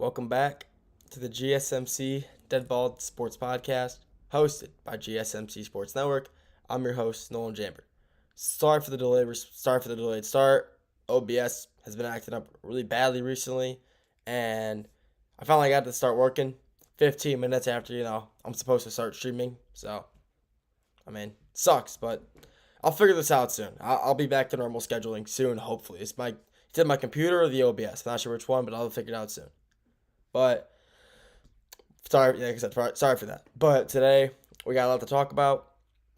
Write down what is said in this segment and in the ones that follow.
Welcome back to the GSMC Deadball Sports Podcast, hosted by GSMC Sports Network. I'm your host, Nolan Jamber. Sorry for the delayed start. OBS has been acting up really badly recently, and I finally got to start working 15 minutes after, I'm supposed to start streaming. So, sucks, but I'll figure this out soon. I'll be back to normal scheduling soon, hopefully. It's either my computer or the OBS. I'm not sure which one, but I'll figure it out soon. But sorry for that. But today we got a lot to talk about.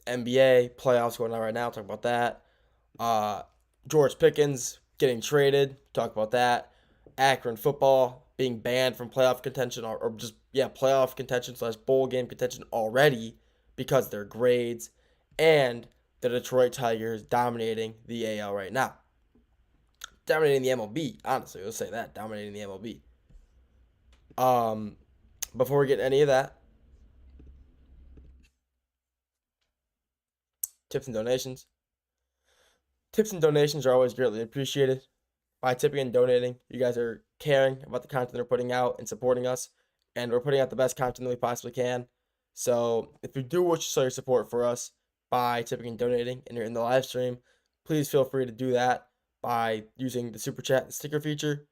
NBA playoffs going on right now. Talk about that. George Pickens getting traded. Talk about that. Akron football being banned from playoff contention or playoff contention / bowl game contention already because of their grades, and the Detroit Tigers dominating the AL right now. Dominating the MLB, honestly. Let's say that. Dominating the MLB. Before we get any of that, tips and donations. Tips and donations are always greatly appreciated. By tipping and donating, you guys are caring about the content they're putting out and supporting us, and we're putting out the best content that we possibly can. So if you do wish to show your support for us by tipping and donating, and you're in the live stream, please feel free to do that by using the super chat and sticker feature.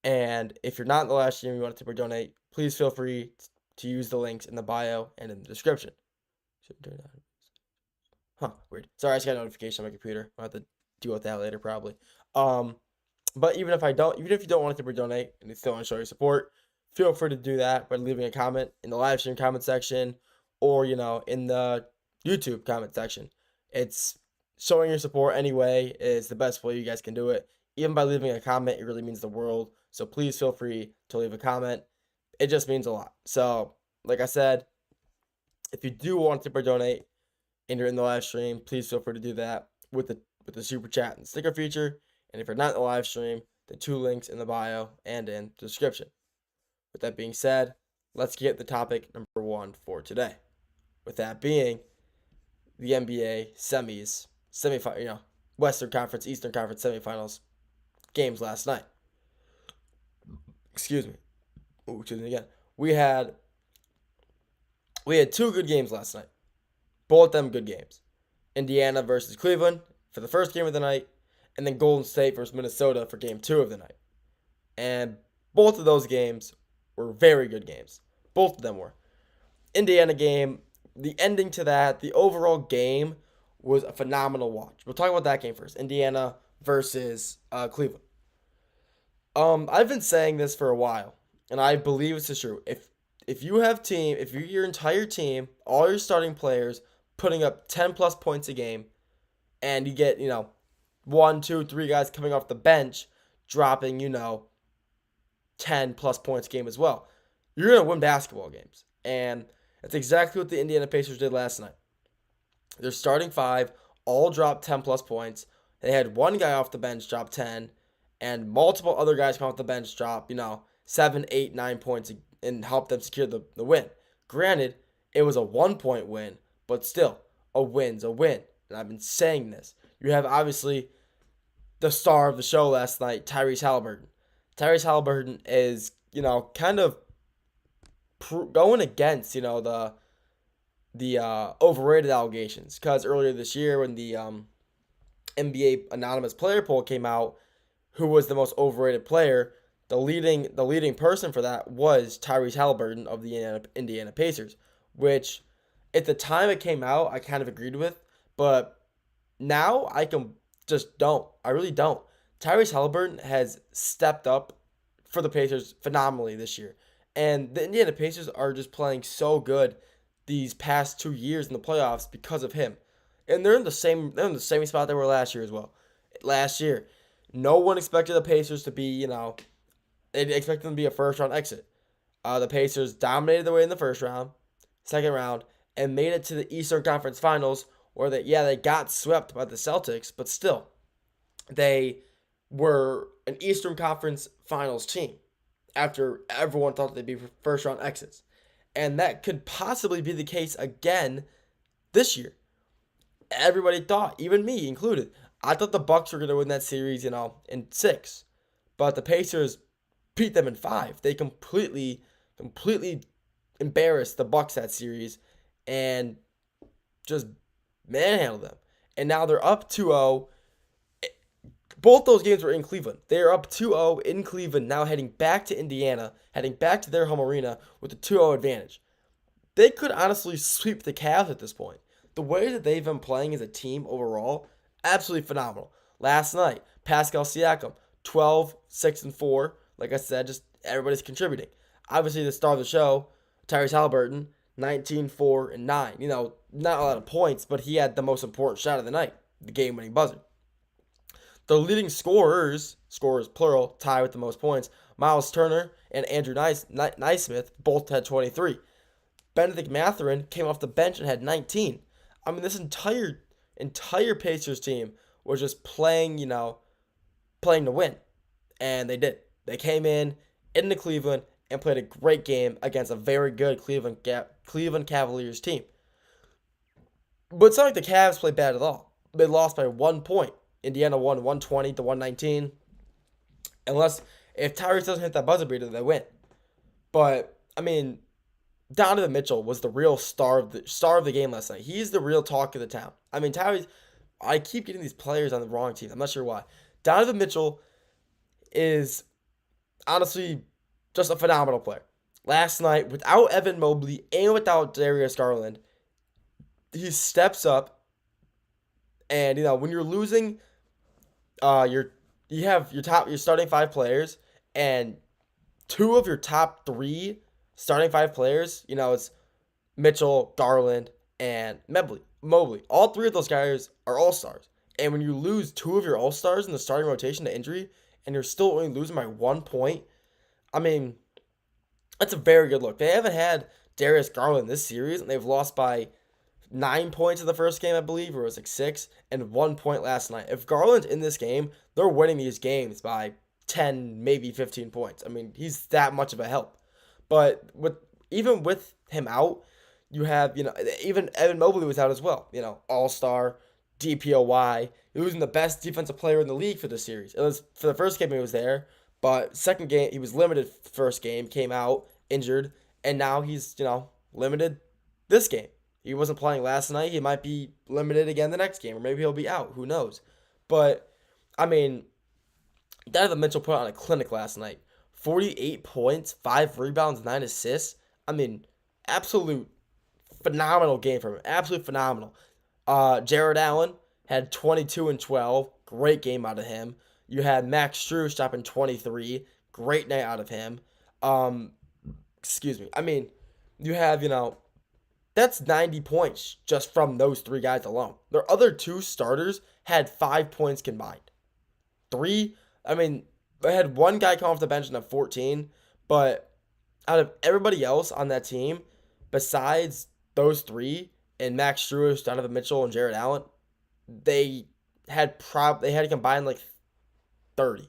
And if you're not in the live stream and you want to tip or donate, please feel free to use the links in the bio and in the description. Weird. Sorry, I just got a notification on my computer. I'll have to deal with that later probably. But even if you don't want to tip or donate and you still want to show your support, feel free to do that by leaving a comment in the live stream comment section or, in the YouTube comment section. It's showing your support anyway is the best way you guys can do it. Even by leaving a comment, it really means the world. So please feel free to leave a comment. It just means a lot. So, like I said, if you do want to tip or donate and you're in the live stream, please feel free to do that with the super chat and sticker feature. And if you're not in the live stream, the two links in the bio and in the description. With that being said, let's get the topic number one for today. With that being the NBA semifinal, Western Conference, Eastern Conference semifinals games last night. Excuse me again. We had two good games last night. Both of them good games. Indiana versus Cleveland for the first game of the night, and then Golden State versus Minnesota for game 2 of the night. And both of those games were very good games. Both of them were. Indiana game, the ending to that, the overall game was a phenomenal watch. We'll talk about that game first. Indiana versus Cleveland. I've been saying this for a while, and I believe this is true. If you're your entire team, all your starting players putting up 10 plus points a game, and you get, 1, 2, 3 guys coming off the bench dropping, 10 plus points a game as well, you're going to win basketball games. And that's exactly what the Indiana Pacers did last night. Their starting 5 all dropped 10 plus points. They had one guy off the bench drop 10, and multiple other guys come off the bench drop, 7, 8, 9 points and help them secure the win. Granted, it was a 1-point win, but still, a win's a win. And I've been saying this. You have, obviously, the star of the show last night, Tyrese Halliburton. Tyrese Halliburton is, kind of going against, the overrated allegations. Because earlier this year when the NBA anonymous player poll came out, who was the most overrated player, the leading person for that was Tyrese Halliburton of the Indiana Pacers, which at the time it came out, I kind of agreed with, but now I really don't. Tyrese Halliburton has stepped up for the Pacers phenomenally this year, and the Indiana Pacers are just playing so good these past 2 years in the playoffs because of him, and they're in the same spot they were last year as well. Last year, no one expected the Pacers to be, they expected them to be a first-round exit. The Pacers dominated the way in the first round, second round, and made it to the Eastern Conference Finals, where they got swept by the Celtics, but still, they were an Eastern Conference Finals team after everyone thought they'd be first-round exits. And that could possibly be the case again this year. Everybody thought, even me included, I thought the Bucks were going to win that series, in 6. But the Pacers beat them in 5. They completely embarrassed the Bucks that series and just manhandled them. And now they're up 2-0. Both those games were in Cleveland. They are up 2-0 in Cleveland, now heading back to Indiana, heading back to their home arena with a 2-0 advantage. They could honestly sweep the Cavs at this point. The way that they've been playing as a team overall, absolutely phenomenal. Last night, Pascal Siakam, 12, 6, and 4. Like I said, just everybody's contributing. Obviously, the star of the show, Tyrese Haliburton, 19, 4, and 9. Not a lot of points, but he had the most important shot of the night, the game-winning buzzer. The leading scorers plural, tie with the most points, Miles Turner and Andrew Naismith both had 23. Benedict Mathurin came off the bench and had 19. I mean, this entire Pacers team was just playing to win. And they did. They came into Cleveland and played a great game against a very good Cleveland Cavaliers team. But it's not like the Cavs played bad at all. They lost by 1 point. Indiana won 120-119. If Tyrese doesn't hit that buzzer beater, they win. But, I mean, Donovan Mitchell was the real star of the game last night. He's the real talk of the town. I mean, Tyrese, I keep getting these players on the wrong team. I'm not sure why. Donovan Mitchell is honestly just a phenomenal player. Last night, without Evan Mobley and without Darius Garland, he steps up. And, when you're losing, you have your starting 5 players, and 2 of your top 3 starting 5 players, it's Mitchell, Garland, and Mobley. All 3 of those guys are all-stars. And when you lose 2 of your all-stars in the starting rotation to injury, and you're still only losing by 1 point, I mean, that's a very good look. They haven't had Darius Garland this series, and they've lost by 9 points in the first game, I believe, or it was like 6, and 1 point last night. If Garland's in this game, they're winning these games by 10, maybe 15 points. I mean, he's that much of a help. But even with him out, you have, even Evan Mobley was out as well. All-star, DPOY. He was the best defensive player in the league for this series. It was for the first game he was there, but second game he was limited. First game came out injured, and now he's limited this game. He wasn't playing last night. He might be limited again the next game, or maybe he'll be out. Who knows? But I mean, Donovan Mitchell put on a clinic last night. 48 points, 5 rebounds, 9 assists. I mean, absolute phenomenal game from him. Absolutely phenomenal. Jared Allen had 22 and 12. Great game out of him. You had Max Strus dropping 23. Great night out of him. I mean, you have, that's 90 points just from those 3 guys alone. Their other 2 starters had 5 points combined. They had 1 guy come off the bench and have 14, but out of everybody else on that team, besides those 3, and Max Strus, Donovan Mitchell, and Jared Allen, they had combined like 30.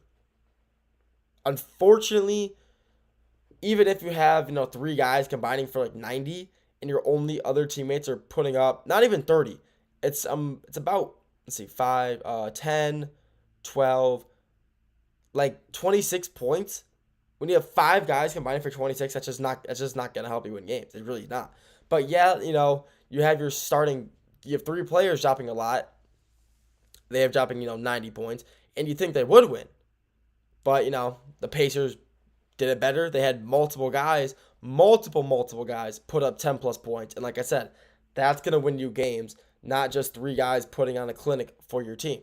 Unfortunately, even if you have 3 guys combining for like 90, and your only other teammates are putting up not even 30, it's about 5, 10, 12, like 26 points. When you have 5 guys combining for 26, that's just not gonna help you win games. It's really not. But yeah, you have you have 3 players dropping a lot. They have dropping 90 points, and you think they would win. But the Pacers did it better. They had multiple guys put up 10 plus points, and like I said, that's gonna win you games, not just 3 guys putting on a clinic for your team.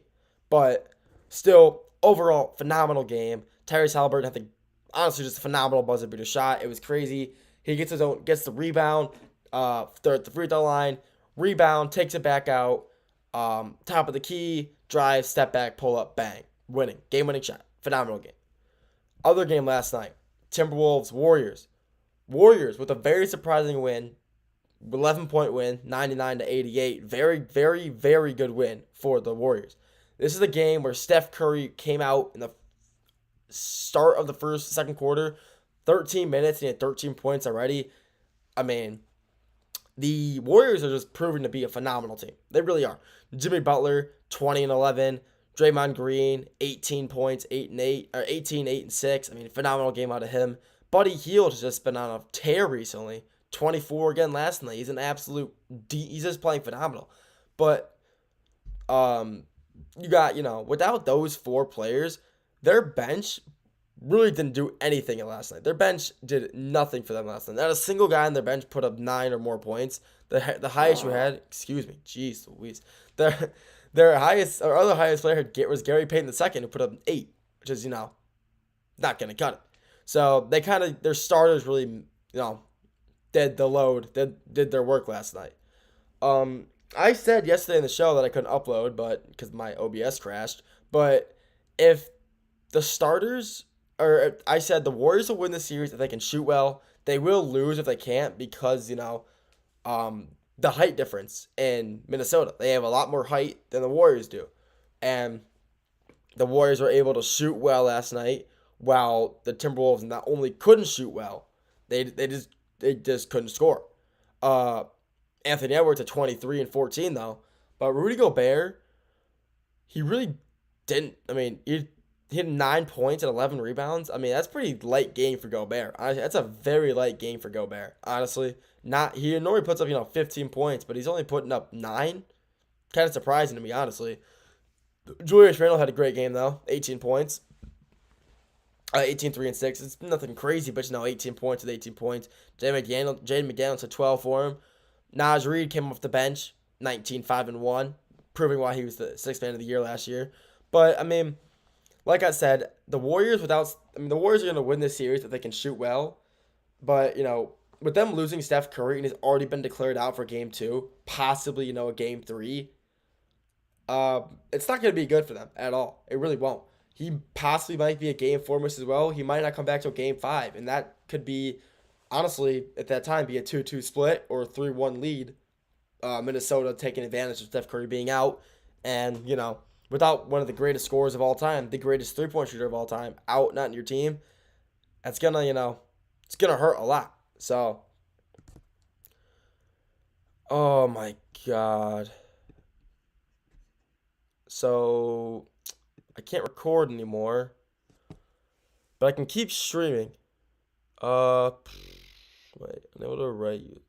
But still, overall, phenomenal game. Tyrese Haliburton had honestly just a phenomenal buzzer beater shot. It was crazy. He gets the rebound, at the free throw line, rebound, takes it back out, top of the key, drive, step back, pull up, bang, game-winning shot. Phenomenal game. Other game last night, Timberwolves, Warriors. Warriors with a very surprising win, 11-point win, 99-88. Very, very, very good win for the Warriors. This is a game where Steph Curry came out in the start of the second quarter, 13 minutes, and he had 13 points already. I mean, the Warriors are just proving to be a phenomenal team. They really are. Jimmy Butler, 20 and 11. Draymond Green, 18 points, 8 and 8, or 18, 8 and 6. I mean, phenomenal game out of him. Buddy Hield has just been on a tear recently. 24 again last night. He's an absolute he's just playing phenomenal. But you got, without those four players, their bench really didn't do anything last night. Their bench did nothing for them last night. Not a single guy on their bench put up 9 or more points. The highest you had, excuse me, jeez Louise. Their highest or other highest player was Gary Payton II, who put up 8, which is, not gonna cut it. So they their starters really, did the load, did their work last night. I said yesterday in the show that I couldn't upload, but because my OBS crashed. But if the starters, or I said the Warriors will win the series if they can shoot well. They will lose if they can't because the height difference in Minnesota. They have a lot more height than the Warriors do, and the Warriors were able to shoot well last night, while the Timberwolves not only couldn't shoot well, they just couldn't score. Anthony Edwards at 23 and 14 though, but Rudy Gobert, he really didn't. I mean, he had 9 points and 11 rebounds. I mean, that's pretty light game for Gobert. That's a very light game for Gobert. Honestly, he normally puts up 15 points, but he's only putting up 9. Kind of surprising to me, honestly. Julius Randle had a great game though, 18 points. 18, 3, and 6. It's nothing crazy, but 18 points with 18 points. Jaden McDaniels had 12 for him. Naz Reid came off the bench, 19, 5, and 1, proving why he was the 6th man of the year last year. But, I mean, like I said, the Warriors are going to win this series if they can shoot well. But, with them losing Steph Curry and he's already been declared out for Game 2, possibly, a Game 3, it's not going to be good for them at all. It really won't. He possibly might be a Game 4 miss as well. He might not come back till Game 5, and that could be, honestly, at that time, be a 2-2 split or a 3-1 lead. Minnesota taking advantage of Steph Curry being out, and, without one of the greatest scorers of all time, the greatest three-point shooter of all time, out, not in your team, that's going to, it's going to hurt a lot. So, oh my God. So, I can't record anymore, but I can keep streaming. Wait, unable to write you.